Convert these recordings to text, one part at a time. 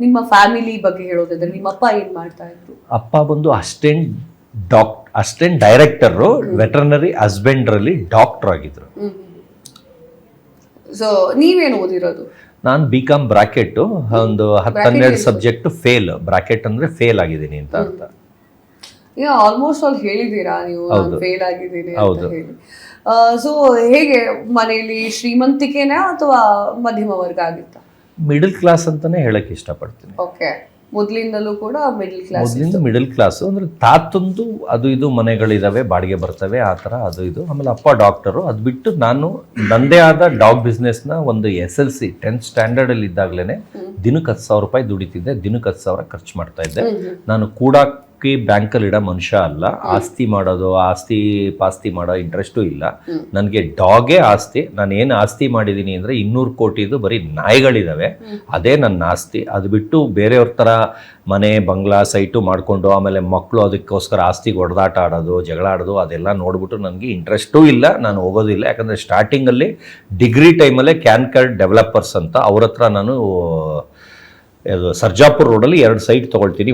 ನಿಮ್ಮ ಫ್ಯಾಮಿಲಿ ಬಗ್ಗೆ ಹೇಳೋದಾದ್ರೆ ನಿಮ್ಮ ಅಪ್ಪ ಏನ್ ಮಾಡ್ತಾ ಇದ್ರು? ಅಪ್ಪ ಬಂದು ಅಸಿಸ್ಟೆಂಟ್ ಡೈರೆಕ್ಟರು ವೆಟರ್ನರಿ ಹಸ್ಬೆಂಡ್ರಲ್ಲಿ ಡಾಕ್ಟರ್ ಆಗಿದ್ರು. ಸೊ ನೀವೇನು ಓದಿರೋದು? ನಾನು BCom ಬ್ರಾಕೆಟ್ ಒಂದು 10-12 ಸಬ್ಜೆಕ್ಟ್ ಫೇಲ್. ಬ್ರಾಕೆಟ್ ಅಂದ್ರೆ ಫೇಲ್ ಆಗಿದ್ದೀನಿ ಅಂತ ಅರ್ಥ. ಆಲ್ಮೋಸ್ಟ್ ಆಲ್ ಹೇಳಿದೀರಾ ನೀವು ಫೇಲ್ ಆಗಿದ್ದೀನಿ ಅಂತ ಹೇಳಿ. ಸೊ ಹೇಗೆ ಮನೆಯಲ್ಲಿ ಶ್ರೀಮಂತಿಕೆನಾ ಅಥವಾ ಮಧ್ಯಮ ವರ್ಗ ಆಗಿತ್ತ? ಮಿಡಲ್ ಕ್ಲಾಸ್ ಅಂತಾನೆ ಹೇಳಕ್ ಇಷ್ಟಪಡ್ತೀನಿ. ಓಕೆ, ಮೊದಲಿಂದಲೂ ಕೂಡ ಮಿಡಲ್ ಕ್ಲಾಸ್? ಮೊದಲಿಂದ ಮಿಡಲ್ ಕ್ಲಾಸ್ ಅಂದ್ರೆ ತಾತಂದು ಅದು ಇದು ಮನೆಗಳಿದಾವೆ, ಬಾಡಿಗೆ ಬರ್ತವೆ, ಆ ಥರ ಅದು ಇದು. ಆಮೇಲೆ ಅಪ್ಪ ಡಾಕ್ಟರು. ಅದು ಬಿಟ್ಟು ನಾನು ನನ್ನದೇ ಆದ ಡಾಗ್ ಬಿಸ್ನೆಸ್ನ ಒಂದು SLC 10th ಸ್ಟ್ಯಾಂಡರ್ಡಲ್ಲಿ ಇದ್ದಾಗಲೇ ದಿನಕ್ಕೆ 10,000 ರೂಪಾಯಿ ದುಡಿತಿದ್ದೆ, ದಿನಕ್ಕೆ 10,000 ಖರ್ಚು ಮಾಡ್ತಾ ಇದ್ದೆ. ನಾನು ಕೂಡಾಕಿ ಬ್ಯಾಂಕಲ್ಲಿ ಇಡೋ ಮನುಷ್ಯ ಅಲ್ಲ. ಆಸ್ತಿ ಮಾಡೋದು, ಆಸ್ತಿ ಪಾಸ್ತಿ ಮಾಡೋ ಇಂಟ್ರೆಸ್ಟು ಇಲ್ಲ ನನಗೆ. ಡಾಗೇ ಆಸ್ತಿ. ನಾನು ಏನು ಆಸ್ತಿ ಮಾಡಿದ್ದೀನಿ ಅಂದರೆ 200 ಕೋಟಿದು ಬರೀ ನಾಯಿಗಳಿದ್ದಾವೆ, ಅದೇ ನನ್ನ ಆಸ್ತಿ. ಅದು ಬಿಟ್ಟು ಬೇರೆಯವ್ರ ಥರ ಮನೆ ಬಂಗ್ಲಾ ಸೈಟು ಮಾಡಿಕೊಂಡು ಆಮೇಲೆ ಮಕ್ಕಳು ಅದಕ್ಕೋಸ್ಕರ ಆಸ್ತಿಗೆ ಹೊಡೆದಾಟ ಆಡೋದು, ಜಗಳ ಆಡೋದು, ಅದೆಲ್ಲ ನೋಡ್ಬಿಟ್ಟು ನನಗೆ ಇಂಟ್ರೆಸ್ಟೂ ಇಲ್ಲ, ನಾನು ಹೋಗೋದಿಲ್ಲ. ಯಾಕಂದರೆ ಸ್ಟಾರ್ಟಿಂಗಲ್ಲಿ ಡಿಗ್ರಿ ಟೈಮಲ್ಲೇ ಕ್ಯಾನ್ಕರ್ಡ್ ಡೆವಲಪರ್ಸ್ ಅಂತ ಅವ್ರ ಹತ್ರ ನಾನು ಸರ್ಜಾಪುರ್ ರೋಡಲ್ಲಿ 2 ಸೈಟ್ ತೊಗೊಳ್ತೀನಿ,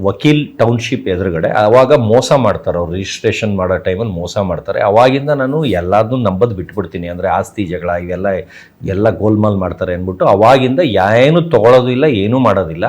ವಕೀಲ್ ಟೌನ್ಶಿಪ್ ಎದುರುಗಡೆ. ಆವಾಗ ಮೋಸ ಮಾಡ್ತಾರೆ ಅವ್ರು, ರಿಜಿಸ್ಟ್ರೇಷನ್ ಮಾಡೋ ಟೈಮಲ್ಲಿ ಮೋಸ ಮಾಡ್ತಾರೆ. ಅವಾಗಿಂದ ನಾನು ಎಲ್ಲದನ್ನೂ ನಂಬೋದು ಬಿಟ್ಬಿಡ್ತೀನಿ. ಅಂದರೆ ಆಸ್ತಿ ಜಗಳ ಇವೆಲ್ಲ ಗೋಲ್ಮಾಲ್ ಮಾಡ್ತಾರೆ ಅಂದ್ಬಿಟ್ಟು ಅವಾಗಿಂದ ಏನು ತೊಗೊಳೋದಿಲ್ಲ, ಏನೂ ಮಾಡೋದಿಲ್ಲ.